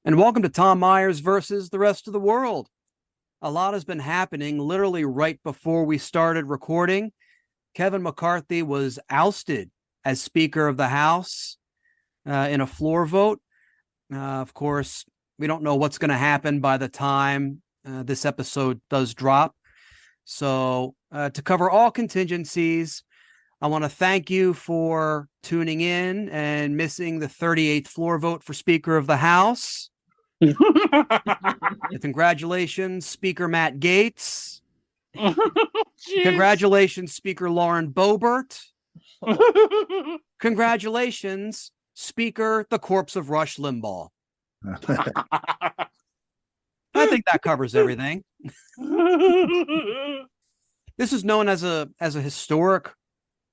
And welcome to Tom Myers versus the rest of the world. A lot has been happening literally right before we started recording. Kevin McCarthy was ousted as Speaker of the House in a floor vote. Of course, we don't know what's going to happen by the time this episode does drop. So to cover all contingencies, I want to thank you for tuning in and missing the 38th floor vote for Speaker of the House. Congratulations, Speaker Matt Gaetz. Congratulations, Speaker Lauren Boebert. Congratulations, Speaker the Corpse of Rush Limbaugh. I think that covers everything. This is known as a historic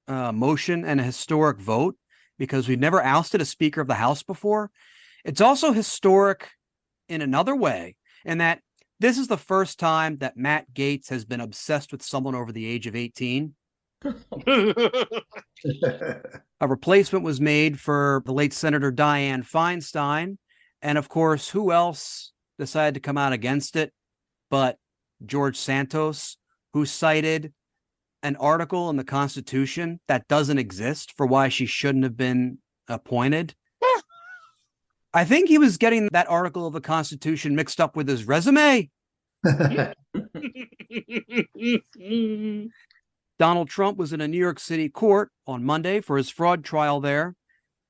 motion and a historic vote because we've never ousted a Speaker of the House before. It's also historic in another way, in that this is the first time that Matt Gaetz has been obsessed with someone over the age of 18. A replacement was made for the late Senator Dianne Feinstein. And of course, who else decided to come out against it but George Santos, who cited an article in the Constitution that doesn't exist for why she shouldn't have been appointed. I think he was getting that article of the Constitution mixed up with his resume. Donald Trump was in a New York City court on Monday for his fraud trial there.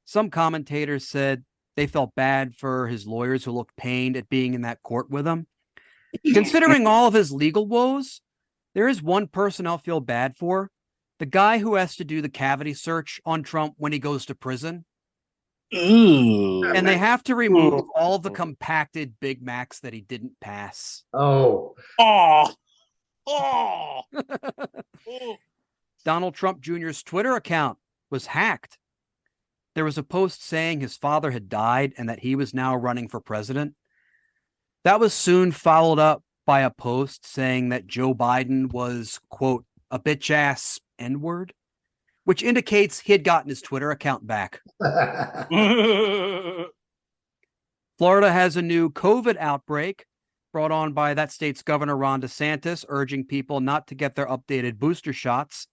Some commentators said they felt bad for his lawyers who looked pained at being in that court with him. Considering all of his legal woes, there is one person I'll feel bad for. The guy who has to do the cavity search on Trump when he goes to prison. Ooh. And they have to remove all the compacted Big Macs that he didn't pass. Oh. Donald Trump Jr.'s Twitter account was hacked. There was a post saying his father had died and that he was now running for president. That was soon followed up by a post saying that Joe Biden was, quote, a bitch ass N-word, which indicates he had gotten his Twitter account back. Florida has a new COVID outbreak brought on by that state's Governor Ron DeSantis, urging people not to get their updated booster shots.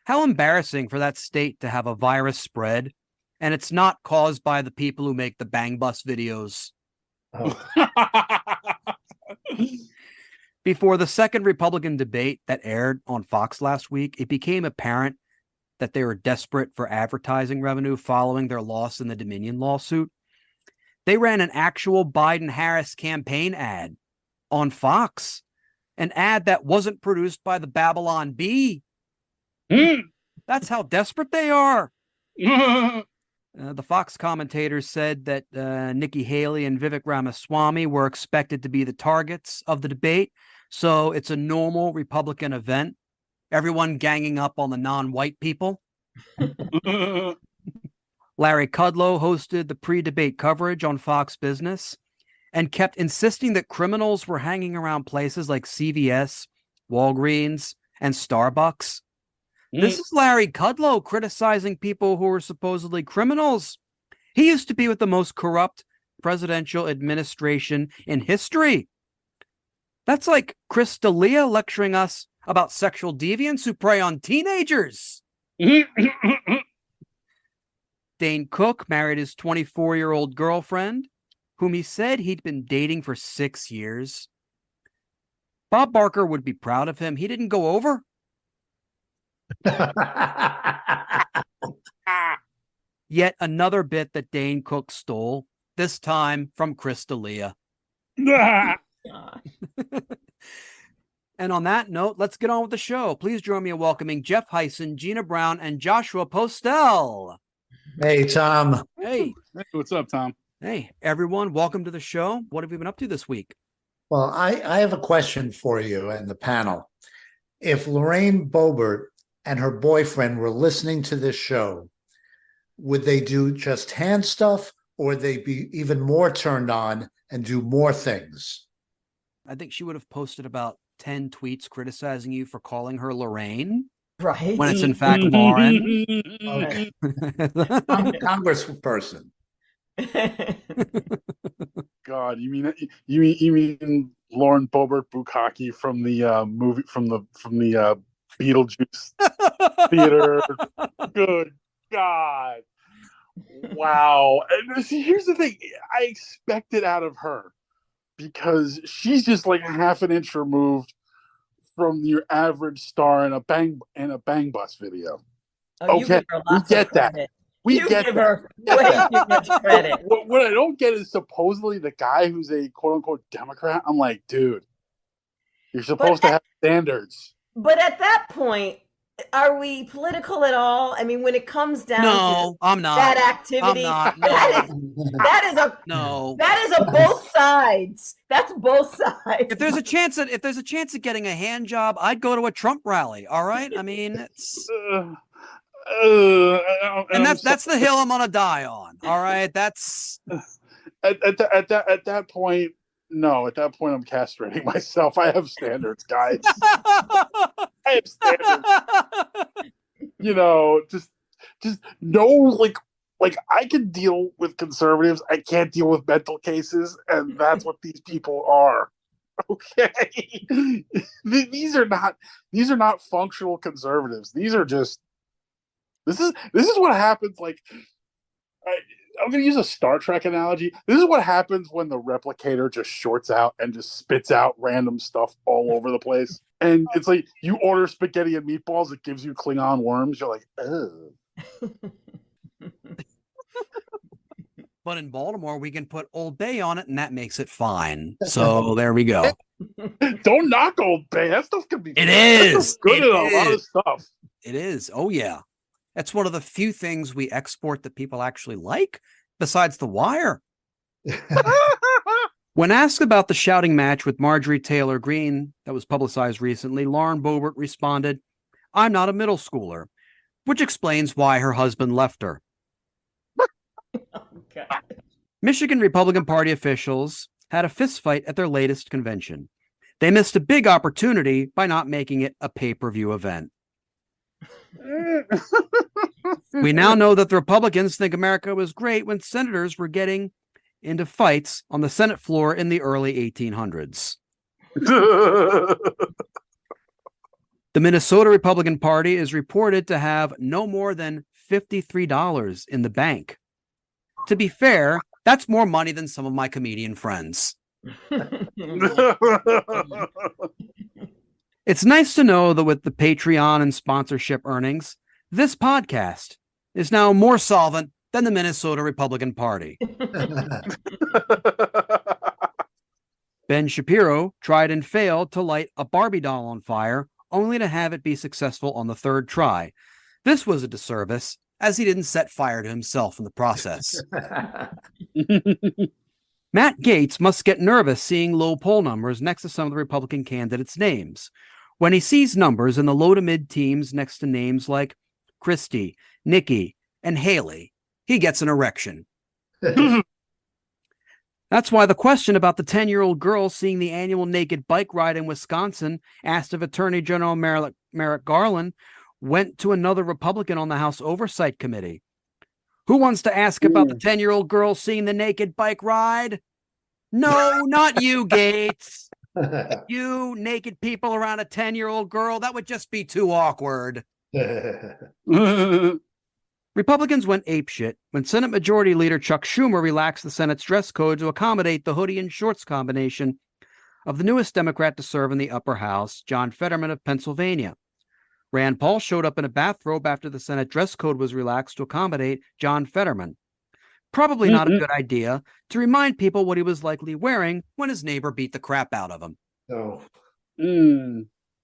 How embarrassing for that state to have a virus spread, and it's not caused by the people who make the Bang Bus videos. Oh. Before the second Republican debate that aired on Fox last week, it became apparent that they were desperate for advertising revenue following their loss in the Dominion lawsuit. They ran an actual Biden-Harris campaign ad on Fox, an ad that wasn't produced by the Babylon Bee. That's how desperate they are. The Fox commentators said that Nikki Haley and Vivek Ramaswamy were expected to be the targets of the debate, so it's a normal Republican event. Everyone ganging up on the non-white people. Larry Kudlow hosted the pre-debate coverage on Fox Business and kept insisting that criminals were hanging around places like CVS, Walgreens, and Starbucks. This is Larry Kudlow criticizing people who were supposedly criminals. He used to be with the most corrupt presidential administration in history. That's like Chris D'Elia lecturing us about sexual deviants who prey on teenagers. Dane Cook married his 24-year-old girlfriend, whom he said he'd been dating for 6 years. Bob Barker would be proud of him. He didn't go over. Yet another bit that Dane Cook stole, this time from Chris D'Elia. And on that note, let's get on with the show. Please join me in welcoming Jeff Hysen, Gina Brown, and Joshua Postel. Hey, Tom. Hey. Hey, what's up, Tom? Hey, everyone. Welcome to the show. What have we been up to this week? Well, I have a question for you and the panel. If Lorraine Boebert and her boyfriend were listening to this show, would they do just hand stuff, or would they be even more turned on and do more things? I think she would have posted about 10 tweets criticizing you for calling her Lorraine. Right. When it's in fact Lauren. Okay. I'm a congressperson. God! You mean Lauren Boebert Bukkake from the movie from the Beetlejuice theater? Good God! Wow! And see, here's the thing: I expect it out of her because she's just like a half an inch removed from your average star in a bang bus video. Oh, you Okay, give her we lots get of that. credit. We You get give that. her way too much credit. What I don't get is supposedly the guy who's a quote unquote Democrat. I'm like, dude, you're supposed to have standards. But at that point, are we political at all? I mean, when it comes down No, I'm not. that activity, I'm not. that is a No. both sides. That's both sides. If there's a chance of getting a hand job, I'd go to a Trump rally. All right. I mean, it's and that's the hill I'm gonna die on. All right. That's at that point. No, at that point, I'm castrating myself. I have standards, guys. I have standards. Just no, like I can deal with conservatives. I can't deal with mental cases, and that's what these people are. Okay, these are not functional conservatives. These are just this is what happens. Like I'm going to use a Star Trek analogy. This is what happens when the replicator just shorts out and just spits out random stuff all over the place. And it's like you order spaghetti and meatballs, it gives you Klingon worms. You're like, ugh. but in Baltimore we can put Old Bay on it, and that makes it fine. So there we go. Don't knock Old Bay. That stuff can be. It is good at a lot of stuff. It is. Oh yeah. That's one of the few things we export that people actually like, besides The Wire. When asked about the shouting match with Marjorie Taylor Greene that was publicized recently, Lauren Boebert responded, "I'm not a middle schooler," which explains why her husband left her. Okay. Michigan Republican Party officials had a fistfight at their latest convention. They missed a big opportunity by not making it a pay-per-view event. We now know that the Republicans think America was great when senators were getting into fights on the Senate floor in the early 1800s. The Minnesota Republican Party is reported to have no more than $53 in the bank. To be fair, that's more money than some of my comedian friends. It's nice to know that with the Patreon and sponsorship earnings, this podcast is now more solvent than the Minnesota Republican Party. Ben Shapiro tried and failed to light a Barbie doll on fire, only to have it be successful on the third try. This was a disservice, as he didn't set fire to himself in the process. Matt Gaetz must get nervous seeing low poll numbers next to some of the Republican candidates' names. When he sees numbers in the low to mid teams next to names like Christie, Nikki, and Haley, he gets an erection. That's why the question about the 10-year-old girl seeing the annual naked bike ride in Wisconsin, asked of Attorney General Merrick Garland, went to another Republican on the House Oversight Committee. Who wants to ask about the 10-year-old girl seeing the naked bike ride? No, not you, Gaetz. You naked people around a 10-year-old girl, that would just be too awkward. Republicans went apeshit when Senate Majority Leader Chuck Schumer relaxed the Senate's dress code to accommodate the hoodie and shorts combination of the newest Democrat to serve in the upper house, John Fetterman of Pennsylvania. Rand Paul showed up in a bathrobe after the Senate dress code was relaxed to accommodate John Fetterman. Probably not a good idea to remind people what he was likely wearing when his neighbor beat the crap out of him. Oh.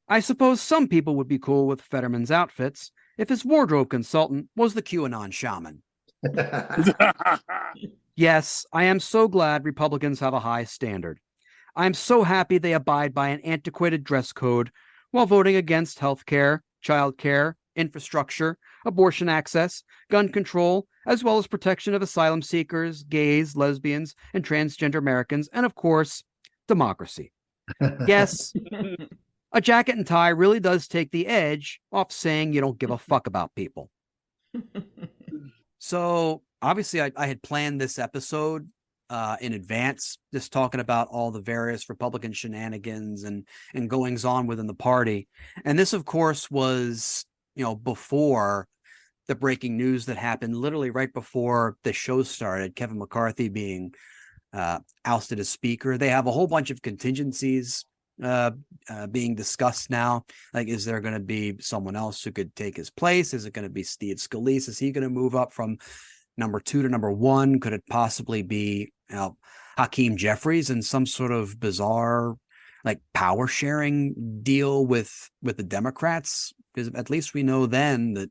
I suppose some people would be cool with Fetterman's outfits if his wardrobe consultant was the QAnon shaman. Yes, I am so glad Republicans have a high standard. I am so happy they abide by an antiquated dress code while voting against health care, child care, infrastructure, abortion access, gun control, as well as protection of asylum seekers, gays, lesbians, and transgender Americans, and of course, democracy. Yes, a jacket and tie really does take the edge off saying you don't give a fuck about people. So obviously I had planned this episode in advance, just talking about all the various Republican shenanigans and goings on within the party. And this, of course, was, before the breaking news that happened literally right before the show started, Kevin McCarthy being ousted as speaker. They have a whole bunch of contingencies being discussed now. Like, is there going to be someone else who could take his place? Is it going to be Steve Scalise? Is he going to move up from number 2 to number 1? Could it possibly be Hakeem Jeffries in some sort of bizarre power sharing deal with the Democrats? Because at least we know then that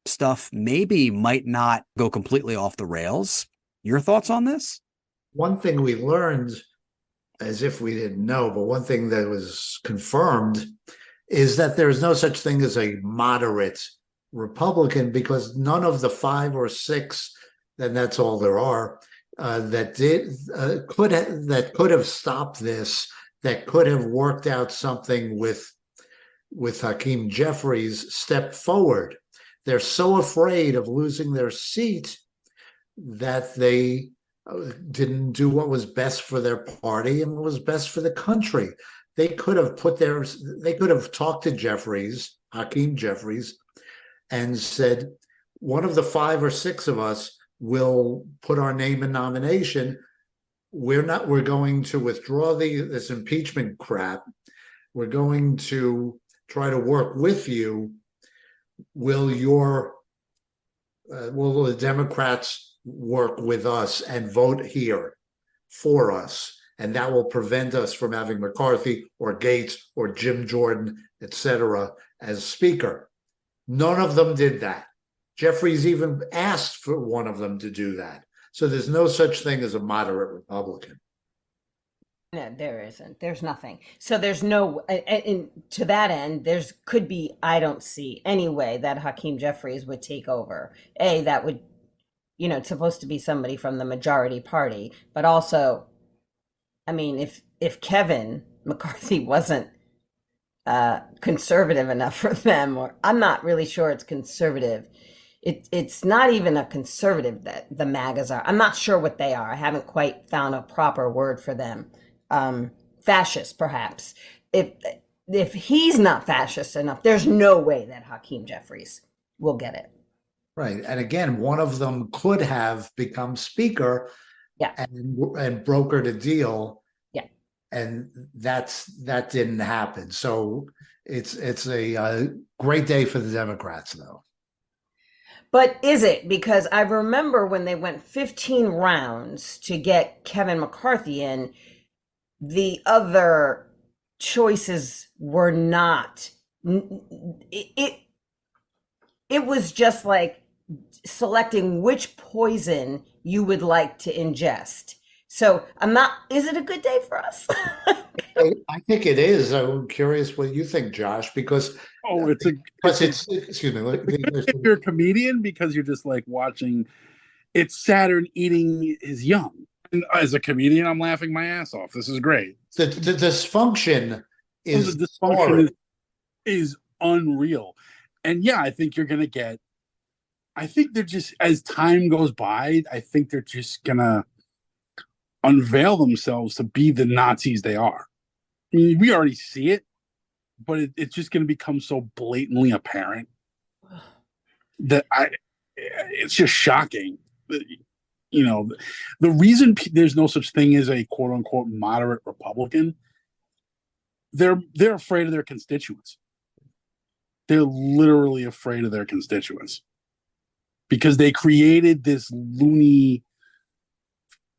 stuff might not go completely off the rails. Your thoughts on this? One thing we learned, as if we didn't know, but one thing that was confirmed is that there is no such thing as a moderate Republican, because none of the 5 or 6, and that's all there are, that could have stopped this, that could have worked out something with Hakeem Jeffries, stepped forward. They're so afraid of losing their seat that they didn't do what was best for their party and what was best for the country. They could have talked to Jeffries, Hakeem Jeffries, and said, one of the 5 or 6 of us will put our name in nomination. We're going to withdraw this impeachment crap. We're going to try to work with you. Will the Democrats work with us and vote here for us? And that will prevent us from having McCarthy or Gates or Jim Jordan, etc., as speaker. None of them did that. Jeffries even asked for one of them to do that. So there's no such thing as a moderate Republican. No, there isn't. There's nothing. So there's no, and to that end, could be, I don't see any way that Hakeem Jeffries would take over. That would, it's supposed to be somebody from the majority party, but also, I mean, if Kevin McCarthy wasn't conservative enough for them, or I'm not really sure it's conservative. It's not even a conservative that the MAGAs are. I'm not sure what they are. I haven't quite found a proper word for them. Fascist, perhaps. If he's not fascist enough, there's no way that Hakeem Jeffries will get it. Right. And again, one of them could have become speaker, and brokered a deal. Yeah. And that didn't happen. So it's a great day for the Democrats, though. But is it? Because I remember when they went 15 rounds to get Kevin McCarthy in, the other choices were not. It was just like selecting which poison you would like to ingest. So is it a good day for us? I think it is. I'm curious what you think, Josh, because excuse me. If you're a comedian, because you're just watching, it's Saturn eating his young. And as a comedian, I'm laughing my ass off. This is great. The dysfunction is unreal. And yeah, I think you're going to get, I think they're just, as time goes by, I think they're just going to unveil themselves to be the Nazis they are. I mean, we already see it, but it's just going to become so blatantly apparent that it's just shocking. The reason there's no such thing as a quote unquote moderate Republican, they're afraid of their constituents. They're literally afraid of their constituents because they created this loony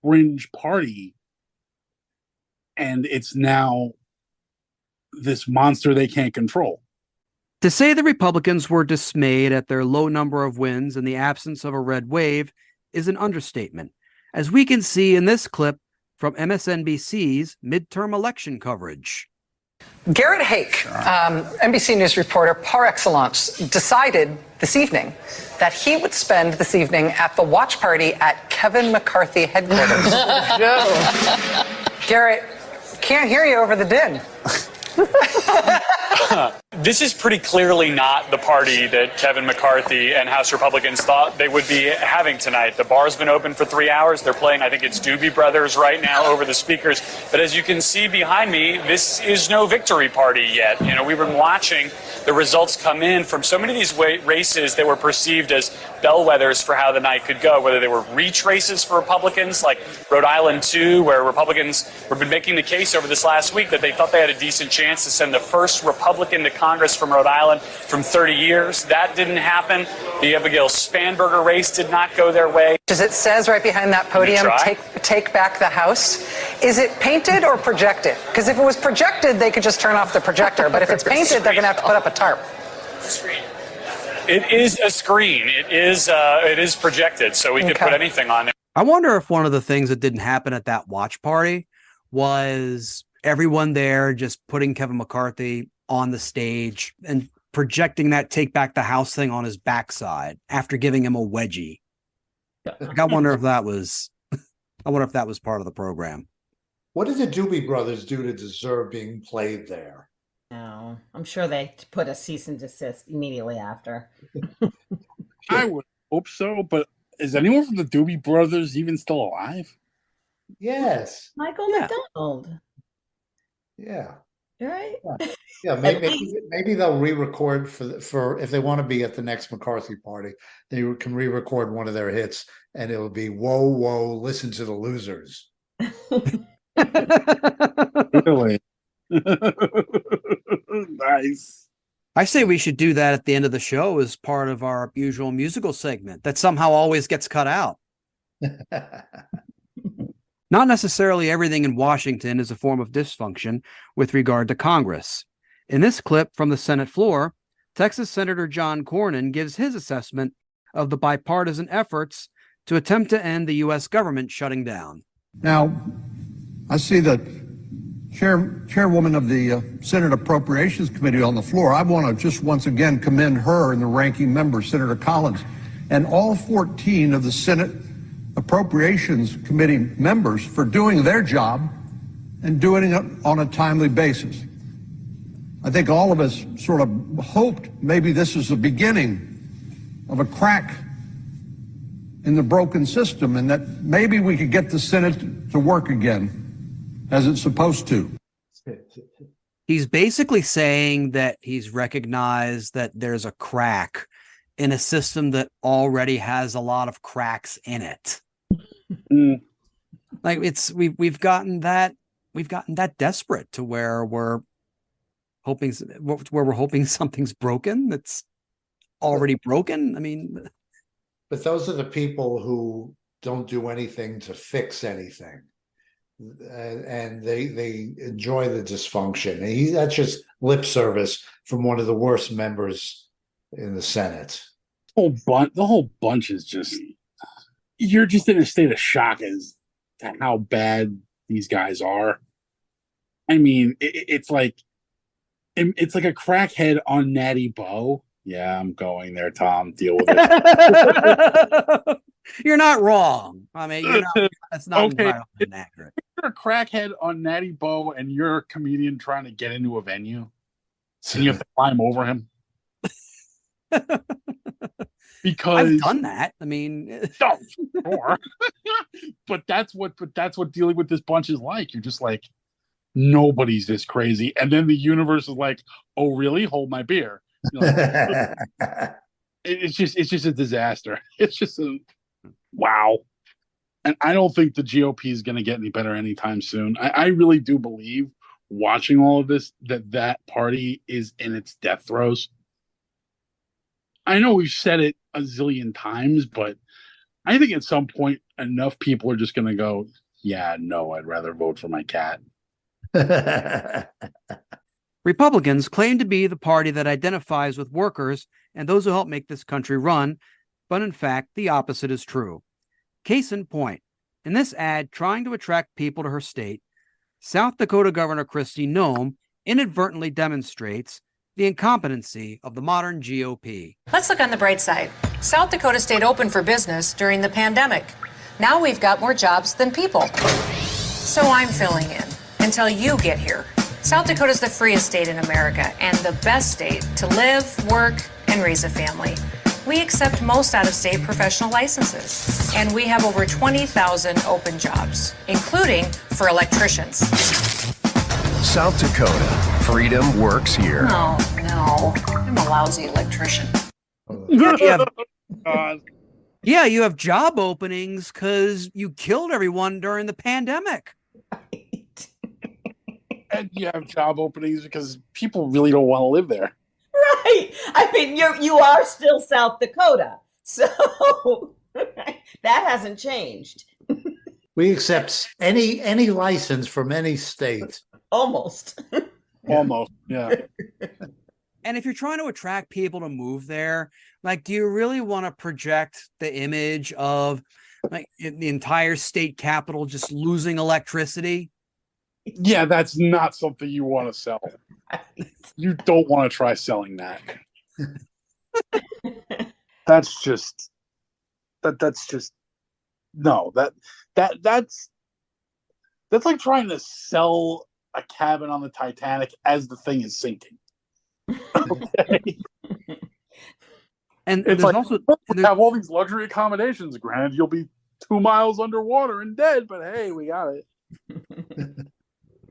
fringe party, and it's now this monster they can't control. To say the Republicans were dismayed at their low number of wins and the absence of a red wave is an understatement, as we can see in this clip from MSNBC's midterm election coverage. Garrett Hake, NBC News reporter par excellence, decided this evening that he would spend this evening at the watch party at Kevin McCarthy headquarters. Garrett, can't hear you over the din. This is pretty clearly not the party that Kevin McCarthy and House Republicans thought they would be having tonight. The bar's been open for 3 hours. They're playing, I think it's Doobie Brothers right now over the speakers. But as you can see behind me, this is no victory party yet. You know, we've been watching the results come in from so many of these races that were perceived as bellwethers for how the night could go, whether they were reach races for Republicans like Rhode Island 2, where Republicans have been making the case over this last week that they thought they had a decent chance to send the first Republican to Congress from Rhode Island from 30 years. That didn't happen. The Abigail Spanberger race did not go their way. As it says right behind that podium, take back the House. Is it painted or projected? Because if it was projected, they could just turn off the projector. But if it's painted, they're going to have to put up a tarp. It is a screen. It is projected, so we could put anything on there. I wonder if one of the things that didn't happen at that watch party was everyone there just putting Kevin McCarthy on the stage and projecting that take back the House thing on his backside after giving him a wedgie. Like, I wonder if that was part of the program. What did the Doobie Brothers do to deserve being played there? No, I'm sure they put a cease and desist immediately after. I would hope so, but is anyone from the Doobie Brothers even still alive? Yes. Michael McDonald. Yeah. Right? Yeah, maybe they'll re-record for if they want to be at the next McCarthy party, they can re-record one of their hits, and it'll be "Whoa, whoa, listen to the losers." Really? Nice. I say we should do that at the end of the show as part of our usual musical segment that somehow always gets cut out. Not necessarily everything in Washington is a form of dysfunction with regard to Congress. In this clip from the Senate floor, Texas Senator John Cornyn gives his assessment of the bipartisan efforts to attempt to end the U.S. government shutting down. Now, I see the chairwoman of the Senate Appropriations Committee on the floor. I want to just once again commend her and the ranking member, Senator Collins, and all 14 of the Senate Appropriations Committee members for doing their job and doing it on a timely basis. I think all of us sort of hoped maybe this is the beginning of a crack in the broken system and that maybe we could get the Senate to work again as it's supposed to. He's basically saying that he's recognized that there's a crack in a system that already has a lot of cracks in it. Like we've gotten that desperate to where we're hoping something's broken that's already broken. I mean, but those are the people who don't do anything to fix anything, and they enjoy the dysfunction. And that's just lip service from one of the worst members in the Senate. The whole bunch is just. You're just in a state of shock as to how bad these guys are. I mean, it's like a crackhead on Natty Boh. Yeah, I'm going there, Tom. Deal with it. You're not wrong. I mean, that's not okay. entirely inaccurate. You're a crackhead on Natty Boh, and you're a comedian trying to get into a venue, and you have to climb over him. Because I've done that. I mean, sure. but that's what dealing with this bunch is like. You're just like, nobody's this crazy, and then the universe is like, oh really? Hold my beer. You know, it's just a disaster. It's just a wow. And I don't think the GOP is going to get any better anytime soon. I really do believe, watching all of this, that party is in its death throes. I know we've said it a zillion times, but I think at some point enough people are just going to go, yeah, no, I'd rather vote for my cat. Republicans claim to be the party that identifies with workers and those who help make this country run, but in fact, the opposite is true. Case in point, in this ad trying to attract people to her state, South Dakota Governor Kristi Noem inadvertently demonstrates the incompetency of the modern GOP. Let's look on the bright side. South Dakota stayed open for business during the pandemic. Now we've got more jobs than people. So I'm filling in until you get here. South Dakota is the freest state in America and the best state to live, work, and raise a family. We accept most out-of-state professional licenses, and we have over 20,000 open jobs, including for electricians. South Dakota, freedom works here. No, I'm a lousy electrician. Yeah, you have job openings because you killed everyone during the pandemic. And you have job openings because people really don't want to live there. Right. I mean, you are still South Dakota, so that hasn't changed. We accept any license from any state. Almost. Almost, yeah. And if you're trying to attract people to move there, like, do you really want to project the image of like the entire state capital just losing electricity? Yeah, that's not something you want to sell. You don't want to try selling that. That's just no, that's like trying to sell a cabin on the Titanic as the thing is sinking. Okay. And It's there's like, also we have all these luxury accommodations. Granted, you'll be 2 miles underwater and dead, but hey, we got it.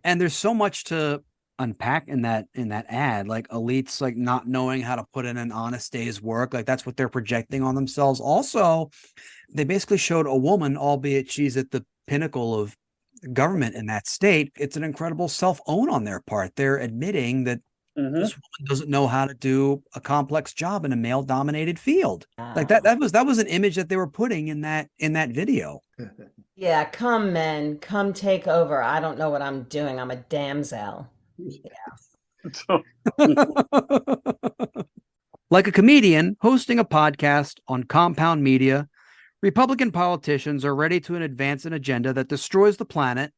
and there's so much to unpack in that ad, like elites like not knowing how to put in an honest day's work, like that's what they're projecting on themselves. Also, they basically showed a woman, albeit she's at the pinnacle of government in that state. It's an incredible self-own on their part. They're admitting that this woman doesn't know how to do a complex job in a male-dominated field. Like that was an image that they were putting in that video. Yeah, come men, come take over. I don't know what I'm doing. I'm a damsel. Yeah. Like a comedian hosting a podcast on compound media, Republican politicians are ready to advance an agenda that destroys the planet,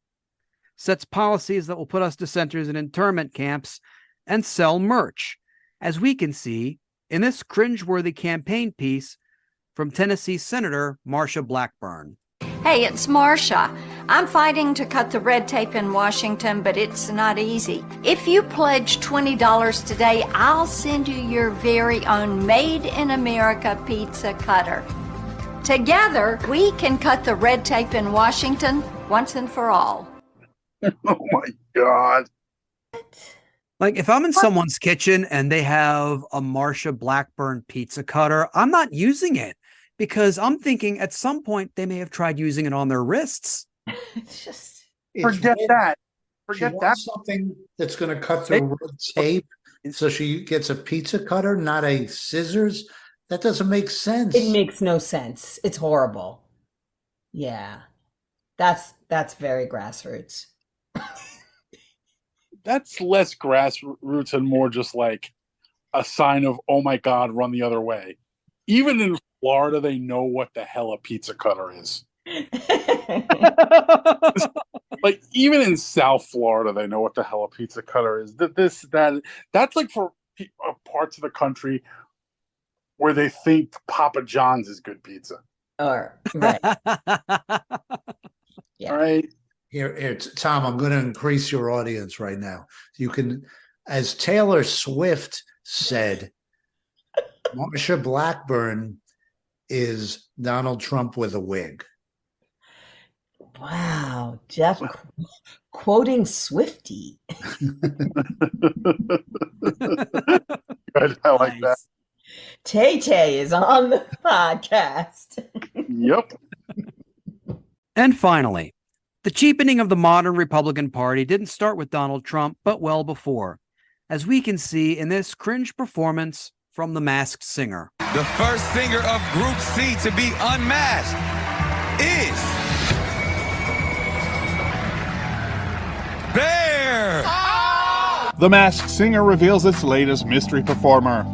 sets policies that will put us dissenters in internment camps, and sell merch, as we can see in this cringeworthy campaign piece from Tennessee Senator Marsha Blackburn. Hey, it's Marsha. I'm fighting to cut the red tape in Washington, but it's not easy. If you pledge $20 today, I'll send you your very own Made in America pizza cutter. Together, we can cut the red tape in Washington once and for all. Oh my God. Like, if I'm in someone's kitchen and they have a Marsha Blackburn pizza cutter, I'm not using it because I'm thinking at some point they may have tried using it on their wrists. It's just Forget that. Forget that. Something that's going to cut through red tape, so she gets a pizza cutter, not a scissors. That doesn't make sense. it makes no sense. It's horrible. Yeah. That's very grassroots. That's less grassroots and more just like a sign of, oh my God, run the other way. Even in Florida, they know what the hell a pizza cutter is. Like, even in South Florida, they know what the hell a pizza cutter is. That's like for parts of the country where they think Papa John's is good pizza. Or right. Yeah. All right. Here, Tom, I'm going to increase your audience right now. You can, as Taylor Swift said, Marsha Blackburn is Donald Trump with a wig. Wow, Jeff quoting Swiftie. Good. I like that. Tay-Tay is on the podcast. Yep. And finally, the cheapening of the modern Republican Party didn't start with Donald Trump, but well before, as we can see in this cringe performance from The Masked Singer. The first singer of Group C to be unmasked is Bear. The Masked Singer reveals its latest mystery performer.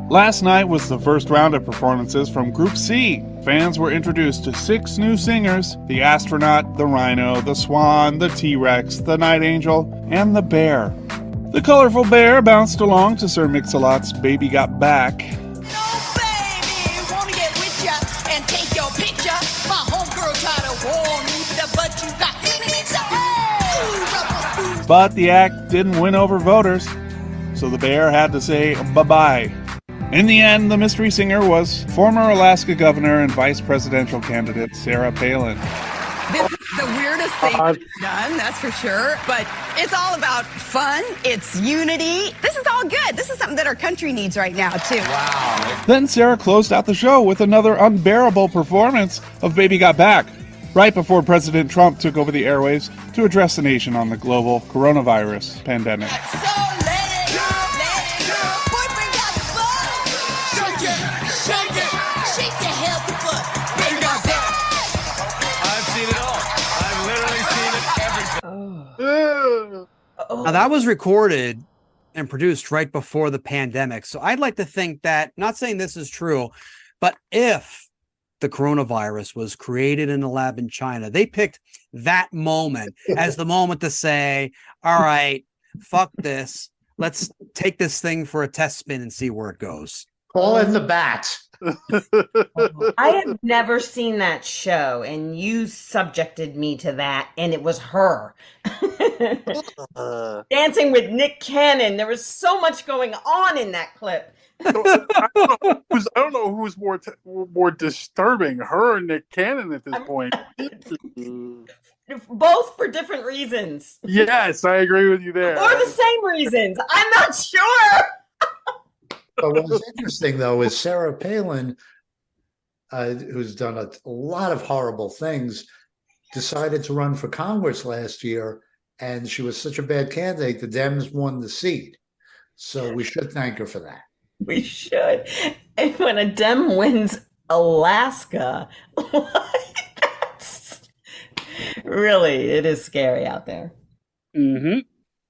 Last night was the first round of performances from Group C. Fans were introduced to 6 new singers: the astronaut, the rhino, the swan, the T-Rex, the night angel, and the bear. The colorful bear bounced along to Sir Mix-a-Lot's Baby Got Back. No, baby, wanna get with ya and take your picture. My homegirl tried to warn me, but you got me. But the act didn't win over voters, so the bear had to say bye-bye. In the end, the mystery singer was former Alaska governor and vice presidential candidate Sarah Palin. This is the weirdest thing I've done, that's for sure. But it's all about fun. It's unity. This is all good. This is something that our country needs right now, too. Wow. Then Sarah closed out the show with another unbearable performance of Baby Got Back, right before President Trump took over the airwaves to address the nation on the global coronavirus pandemic. So let it go. Boyfriend got the butt. Shake the healthy butt. Baby got back. I've seen it all. I've literally seen it everything. Now, that was recorded and produced right before the pandemic. So I'd like to think that, not saying this is true, but if the coronavirus was created in a lab in China, they picked that moment as the moment to say, all right, fuck this. Let's take this thing for a test spin and see where it goes. Call in the bat. I have never seen that show, and you subjected me to that, and it was her. Dancing with Nick Cannon. There was so much going on in that clip. I don't know who's more disturbing, her or Nick Cannon at this point. Both for different reasons. Yes, I agree with you there. Or the same reasons. I'm not sure. But what's interesting, though, is Sarah Palin, who's done a lot of horrible things, decided to run for Congress last year, and she was such a bad candidate, the Dems won the seat. So we should thank her for that. We should. And when a Dem wins Alaska, that's really, it is scary out there. Mm-hmm.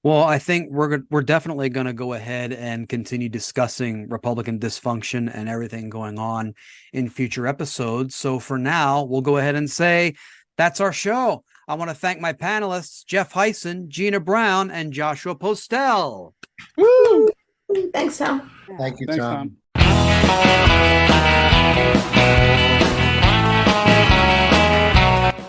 Well, I think we're definitely going to go ahead and continue discussing Republican dysfunction and everything going on in future episodes. So for now, we'll go ahead and say that's our show. I want to thank my panelists, Jeff Hysen, Gina Brown, and Joshua Postel. Woo! Thanks, Tom. Thank you, Thanks, Tom.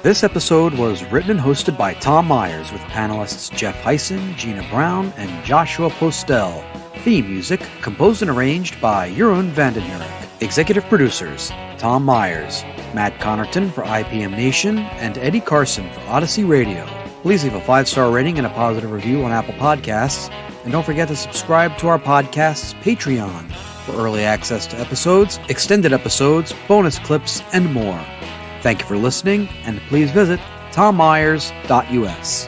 This episode was written and hosted by Tom Myers with panelists Jeff Hysen, Gina Brown, and Joshua Postel. Theme music composed and arranged by Jeroen van den Hurck. Executive producers Tom Myers, Matt Connarton for ipmNation, and Eddie Carson for Odyssey Radio. Please leave a 5-star rating and a positive review on Apple Podcasts. And don't forget to subscribe to our podcast's Patreon for early access to episodes, extended episodes, bonus clips, and more. Thank you for listening, and please visit tommyers.us.